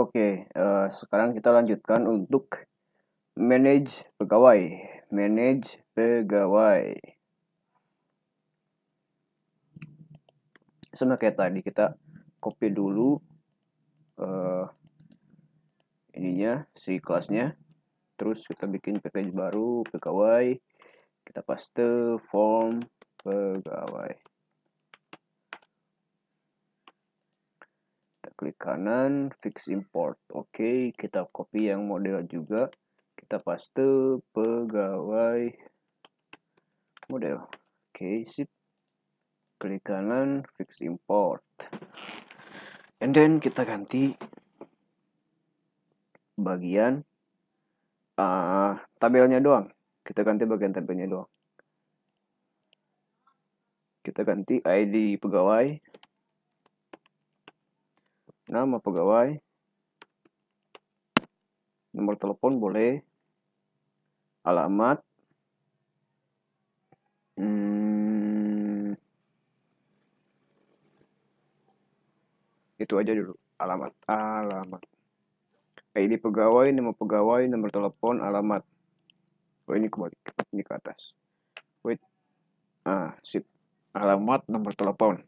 Oke, sekarang kita lanjutkan untuk manage pegawai. Manage pegawai. Sama kayak tadi, kita copy dulu ininya, si kelasnya. Terus kita bikin package baru, pegawai. Kita paste form pegawai. Kita klik kanan, fix import. Oke, kita copy yang model juga. Kita paste pegawai model. Oke, sip. Klik kanan, fix import. And then kita ganti bagian tabelnya doang. Kita ganti bagian tabelnya doang. Kita ganti ID pegawai, nama pegawai, nomor telepon boleh, alamat, itu aja dulu, alamat. ID pegawai, nama pegawai, nomor telepon, alamat. Oh, ini kembali, ini ke atas. Wait, sip. Alamat, nomor telepon.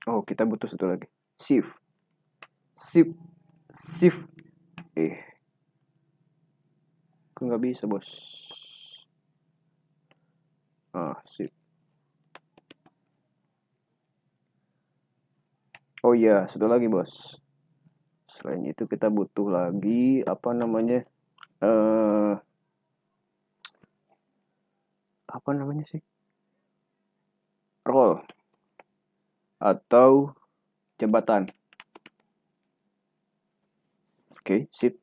Oh, kita butuh satu lagi. Shift. Kok nggak bisa, bos? Sip. Oh iya, satu lagi, bos. Selain itu kita butuh lagi apa namanya sih? Role atau jabatan. Oke, sip.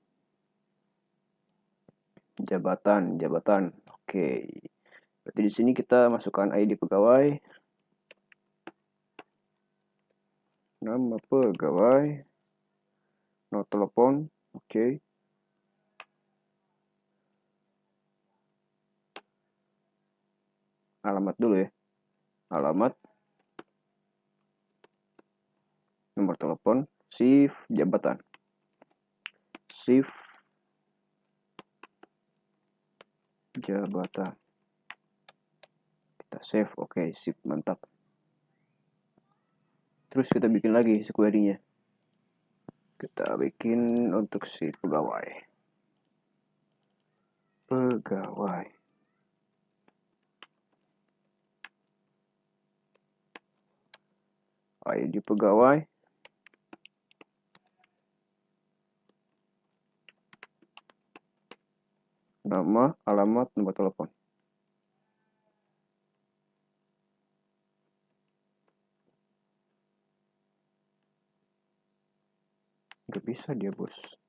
Jabatan. Oke. Berarti di sini kita masukkan ID pegawai, nama pegawai, nomor telepon. Oke. Alamat dulu ya. Alamat, nomor telepon, shift jabatan. Shift jabatan. Kita save. Oke, sip, mantap. Terus kita bikin lagi si query-nya. Kita bikin untuk si pegawai. ID pegawai, nama, alamat, nomor telepon. Gak bisa dia, bos.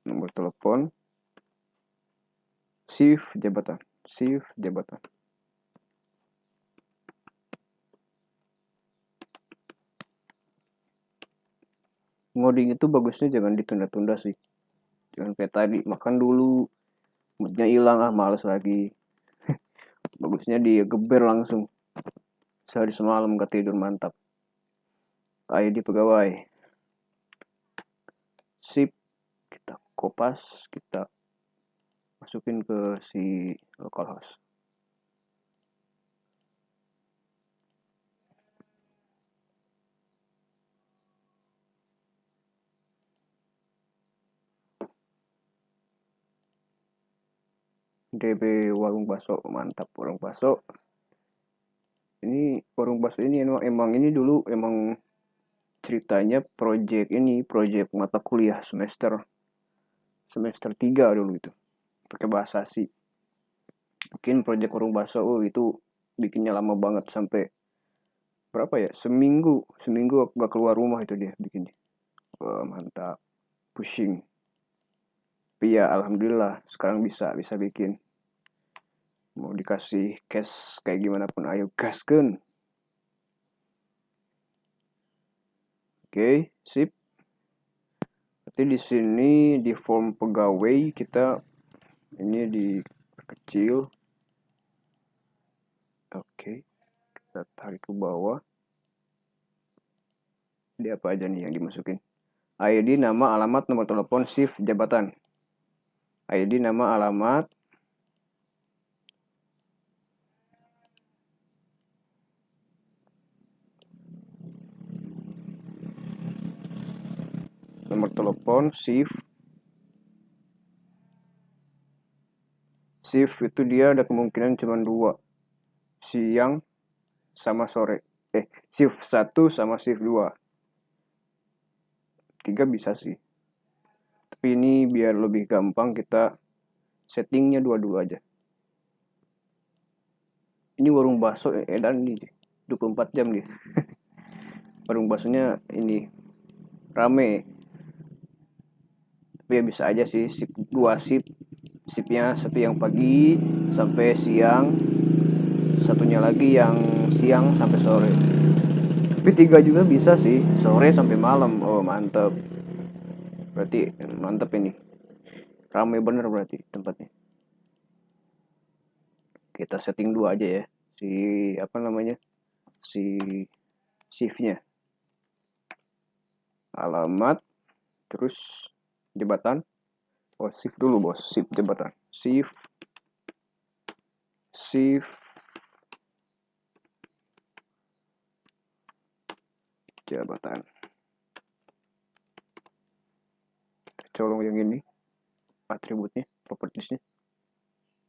Nomor telepon, shift jabatan. Ngoding itu bagusnya jangan ditunda-tunda sih. Jangan kayak tadi, makan dulu, moodnya hilang, males lagi. Bagusnya digeber langsung. Sehari semalam gak tidur, mantap. ID pegawai. Sip. Kita kopas, kita masukin ke si localhost. DB warung bakso, mantap warung bakso. Ini warung bakso ini emang ini dulu emang ceritanya project mata kuliah semester 3 dulu itu. Pakai bahasa sih. Bikin project warung bakso itu bikinnya lama banget sampai berapa ya? Seminggu gak keluar rumah itu dia bikinnya. Mantap. Pushing. Tapi ya alhamdulillah sekarang bisa bikin. Mau dikasih cash kayak gimana pun ayo gaskeun. Oke, sip. Berarti di sini di form pegawai kita ini di kecil. Oke, kita tarik ke bawah. Dia apa aja nih yang dimasukin? ID, nama, alamat, nomor telepon, shift, jabatan. ID, nama, alamat, nomor telepon, shift. Shift itu dia ada kemungkinan cuma 2, siang sama sore. Shift 1 sama shift 2. 3 bisa sih. Tapi ini biar lebih gampang kita settingnya 2 dulu aja. Ini warung bakso edan nih, 24 jam nih. Warung baksonya ini rame. Tapi ya bisa aja sih, shift 2 shift. Shiftnya satu yang pagi sampai siang, satunya lagi yang siang sampai sore. Tapi 3 juga bisa sih, sore sampai malam. Oh mantep, berarti mantep ini, ramai bener berarti tempatnya. Kita setting 2 aja ya, si shiftnya, alamat, terus jabatan. Oh shift dulu bos, shift jabatan, shift jabatan. Kita colong yang ini atributnya, propertiesnya.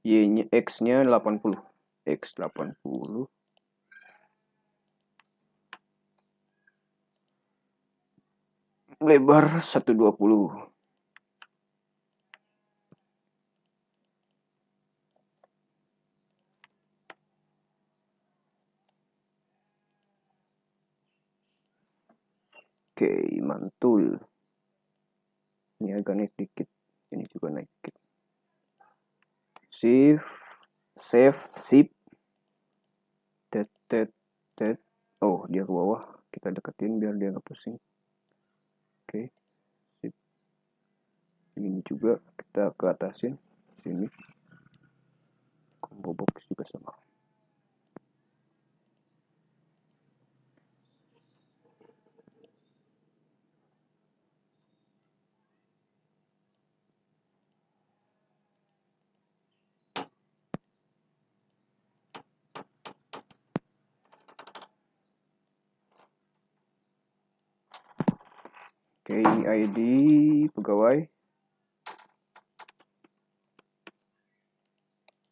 Y-nya, X-nya 80, X 80, lebar 120. Oke, mantul. Ini agak naik dikit, ini juga naik dikit. Shift, save, shift, tet. Oh, dia ke bawah. Kita deketin biar dia nggak pusing. Oke, shift. Ini juga kita ke atasin sini. Combo box juga sama. Oke, ini ID pegawai,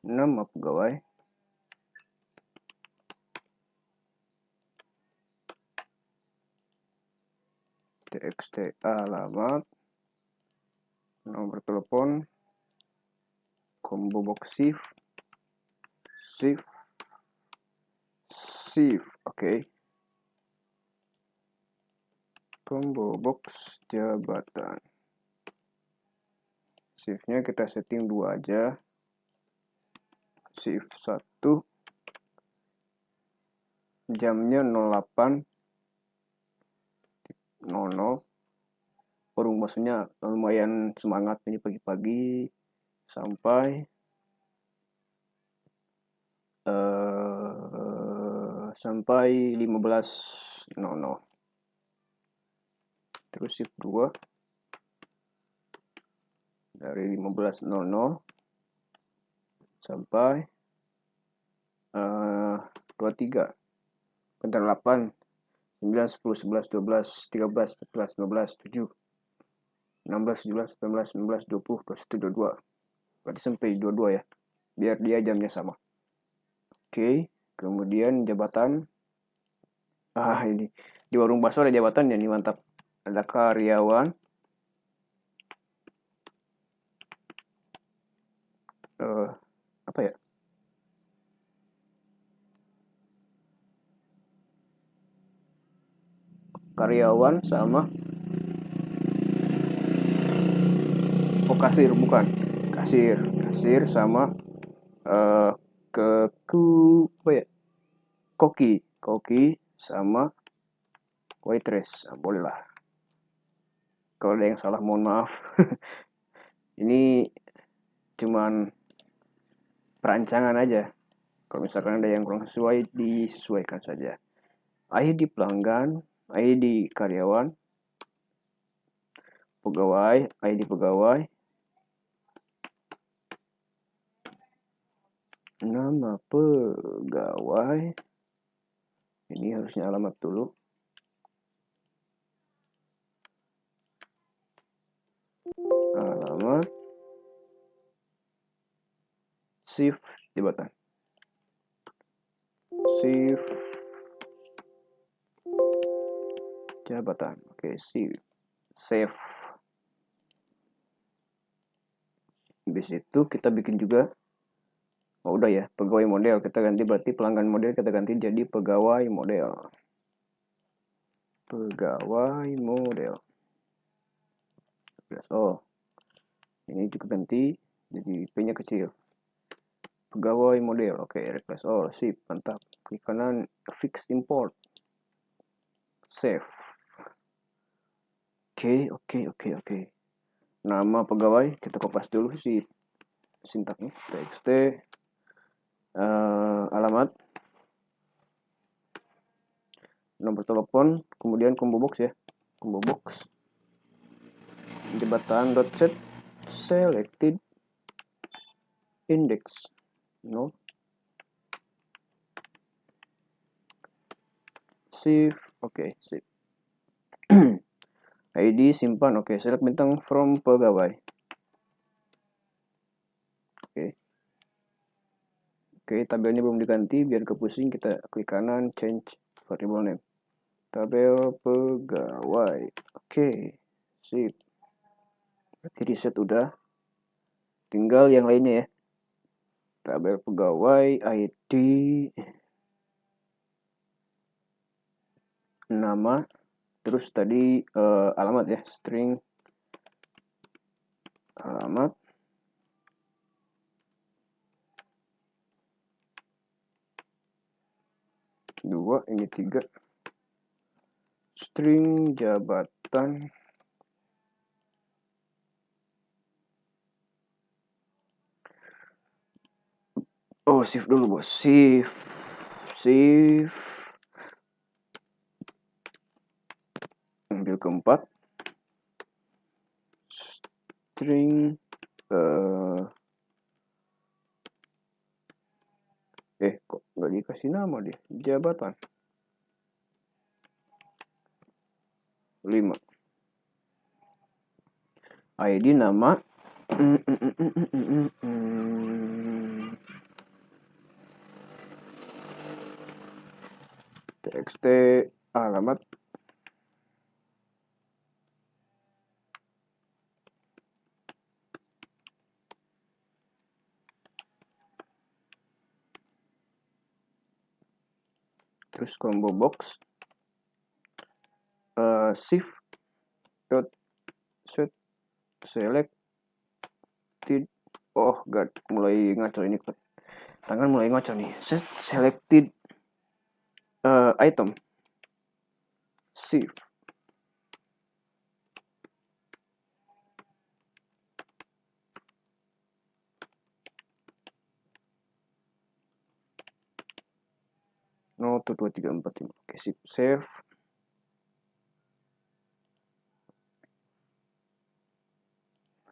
nama pegawai, TXT alamat, nomor telepon, combo box shift. Oke. Combo box jabatan. Shiftnya kita setting 2 aja. Shift 1, jamnya 08.00. Warung baksonya lumayan semangat ini pagi-pagi sampai sampai 15.00. Terus shift 2 dari 15.00 sampai 23. Bentar, 8, 9, 10, 11, 12, 13, 14, 15, 7, 16, 17, 18, 19, 20, 21, 22. Berarti sampai 22 ya, biar dia jamnya sama. Oke, kemudian jabatan. Ini di warung bakso ada jabatan ya nih, mantap. Ada karyawan, apa ya, karyawan sama kasir, bukan kasir sama apa ya, koki sama waitress. Boleh lah, kalau ada yang salah mohon maaf. Ini cuman perancangan aja. Kalau misalkan ada yang kurang sesuai, disesuaikan saja. ID pelanggan, ID karyawan, pegawai, ID pegawai, nama pegawai, ini harusnya alamat dulu. Alamat, shift jabatan, shift jabatan, oke, save. Habis itu kita bikin juga, oh udah ya, pegawai model kita ganti, berarti pelanggan model kita ganti jadi pegawai model. Pegawai model. Oh, ini juga ganti jadi P-nya kecil. Pegawai model, oke, replace all, sip, mantap. Klik kanan, fix import, save. Oke. Nama pegawai kita kopas dulu si sintaknya, txt, alamat, nomor telepon, kemudian combo box ya, combo box, jabatan .set selected index no, shift, oke, sip. ID simpan, oke, select bintang from pegawai. Oke, tabelnya belum diganti, biar kepusing kita klik kanan change variable name. Tabel pegawai. Oke, sip. Berarti reset udah. Tinggal yang lainnya ya. Tabel pegawai, ID, nama, terus tadi alamat ya, string alamat. Dua, ini 3. String jabatan. Oh, shift dulu bos, shift. Ambil keempat. String kok nggak dikasih nama dia, jabatan 5, ID nama, txt alamat, terus combo box, shift dot set selected, oh god, mulai ngaco ini, tangan mulai ngaco nih, set selected item, shift no 1 2 3 4 5, oke, save.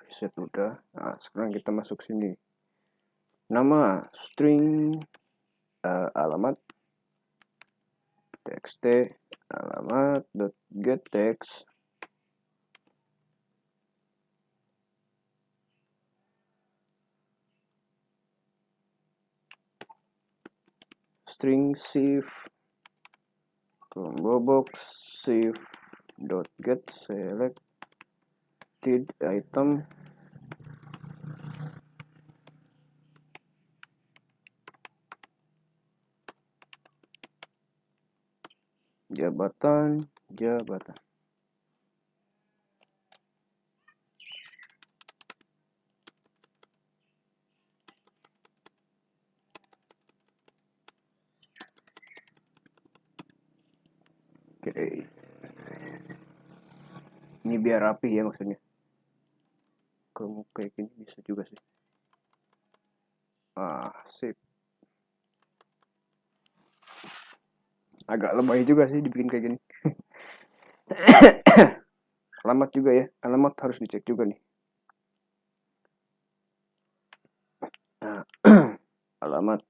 Reset udah. Nah, sekarang kita masuk sini. Nama, string, alamat, txt, alamat, get text, string shift, combo box, shift dot get selected item, jabatan. Oke. Ini biar rapi ya maksudnya. Kalau kayak gini bisa juga sih. Sip. Agak lebay juga sih dibikin kayak gini. Alamat juga ya, alamat harus dicek juga nih. Nah, alamat.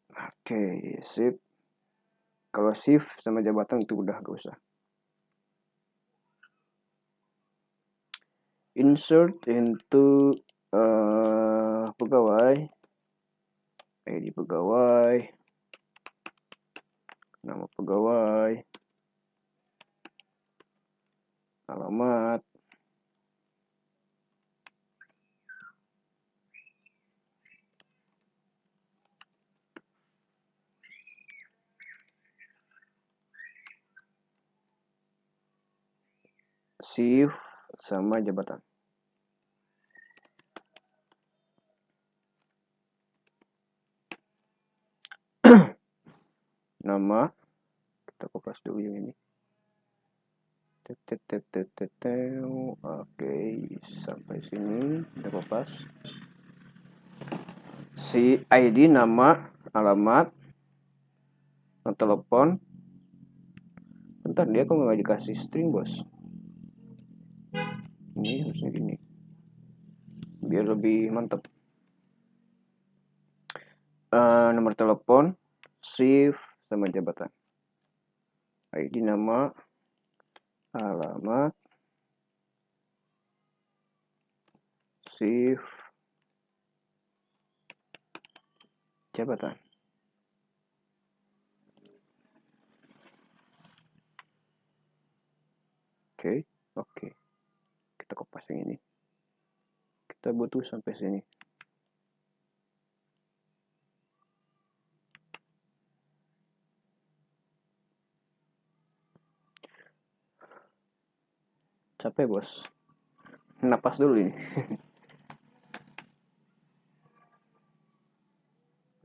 Oke, sip. Kalau shift sama jabatan itu udah gak usah. Insert into pegawai, ID pegawai, nama pegawai, alamat, shift sama jabatan. Nama kita kopas dulu yang ini. Oke, sampai sini kita kopas. Si ID, nama, alamat, telepon. Bentar, dia kok nggak dikasih string, bos? Ini harusnya gini, biar lebih mantap. Nomor telepon, shift sama jabatan. ID, nama, alamat, shift, jabatan. Oke. Kita kopas yang ini. Kita butuh sampai sini. Capek, bos. Napas dulu ini.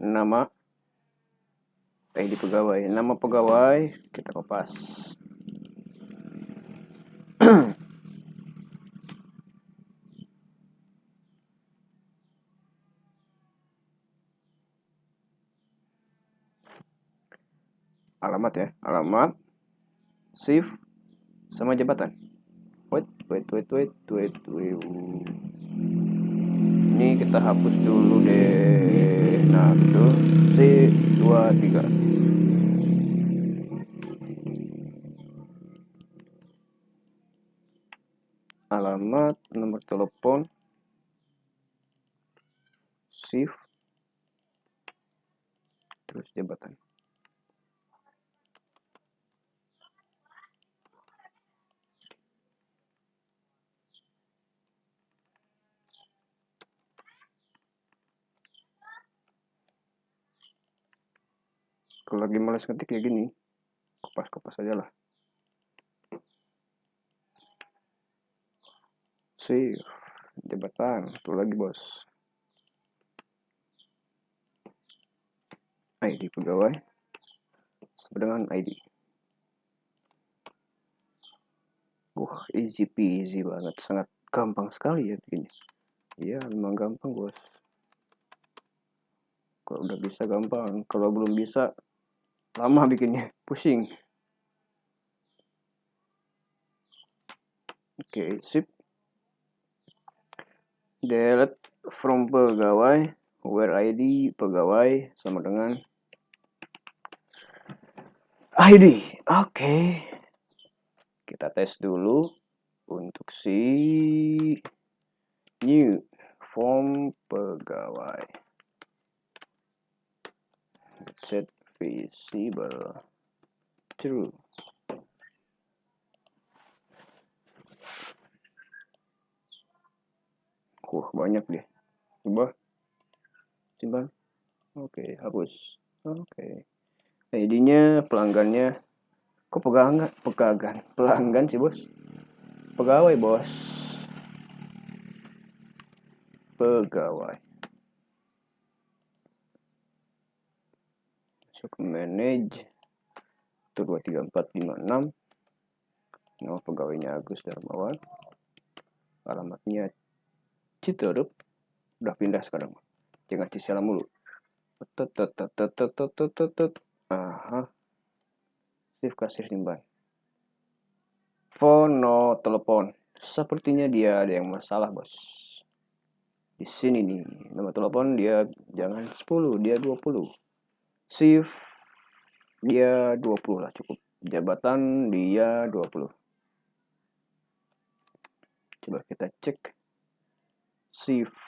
Nama, ID pegawai. Nama pegawai kita kopas. Alamat ya, alamat, shift sama jabatan. Wait. Ini kita hapus dulu deh. Nah, itu C23. Alamat, nomor telepon, shift, terus jabatan. Kalau lagi males ngetik ya gini, kopas aja lah. Shift, jabatan, itu lagi, bos. ID pegawai sama dengan ID. Easy peasy banget, sangat gampang sekali ya begini. Iya, memang gampang, bos. Kalau udah bisa gampang, kalau belum bisa lama bikinnya, pusing. Oke, sip. Delete from pegawai, where ID pegawai sama dengan ID. Oke. Kita tes dulu untuk si new form pegawai. Set visible true. Banyak deh. Coba simpan. Oke, hapus. Oke. ID-nya, pelanggannya. Kok pelanggan sih, bos? Pegawai, bos. Pegawai. Masuk ke manage. Itu 23456. Nama pegawainya Agus Darmawan. Alamatnya Citeureup. Udah pindah sekarang. jangan CC mulu. Aha. Save kasih simpan. Phone no telepon. Sepertinya dia ada yang masalah, bos. Di sini nih, nomor telepon dia jangan 10, dia 20. Shift dia 20 lah cukup. Jabatan dia 20. Coba kita cek. Shift-nya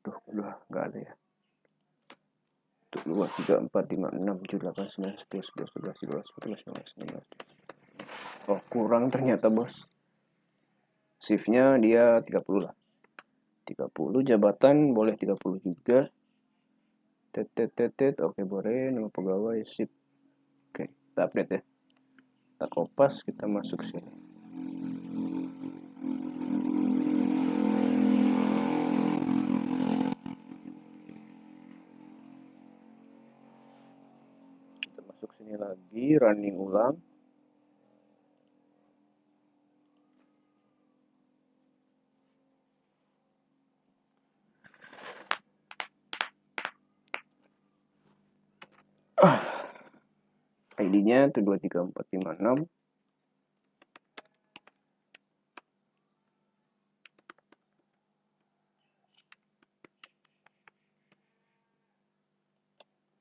tuh udah enggak ada ya. 2, 3, 4, 5, 6, 7, 8, 9, 10, 11, 12, 13, 14, 15, 16. Oh, kurang ternyata, bos. Shift-nya dia 30 lah. 30, jabatan boleh 30 juga. Oke, boleh. Nama pegawai, sip. Oke, kita update ya. Kita kopas, kita masuk sini. Kita masuk sini lagi, running ulang. ID-nya itu 23456.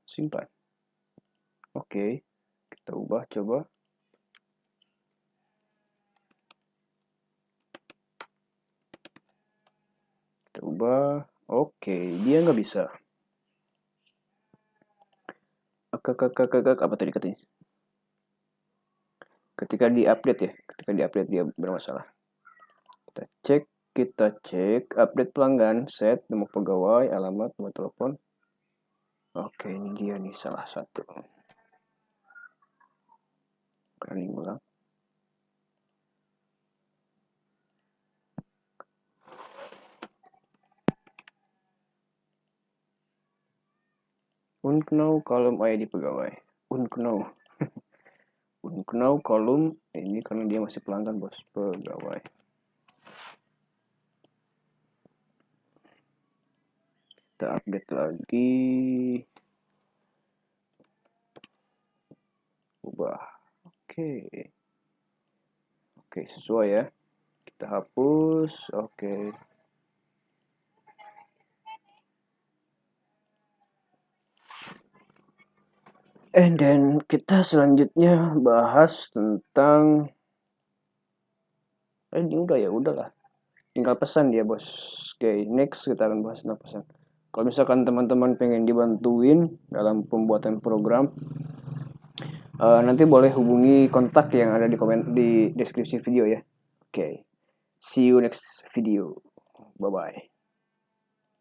Simpan. Oke, kita ubah coba. Kita ubah. Oke, dia nggak bisa. Apa tadi katanya? Ketika di-update ya, ketika di-update dia bermasalah. Kita cek update pelanggan, set nomor pegawai, alamat, nomor telepon. Oke, ini dia nih salah satu. Running ulang. Unknown kolom ID pegawai. Unknown. Unknown kolom ini karena dia masih pelanggan, bos, pegawai. Kita update lagi. Ubah. Oke, sesuai ya. Kita hapus. Oke. And then kita selanjutnya bahas tentang ini udahlah. Tinggal pesan dia, bos. Oke, next kita akan bahas tentang pesan. Kalau misalkan teman-teman pengen dibantuin dalam pembuatan program, nanti boleh hubungi kontak yang ada di deskripsi video ya. Oke, see you next video. Bye-bye.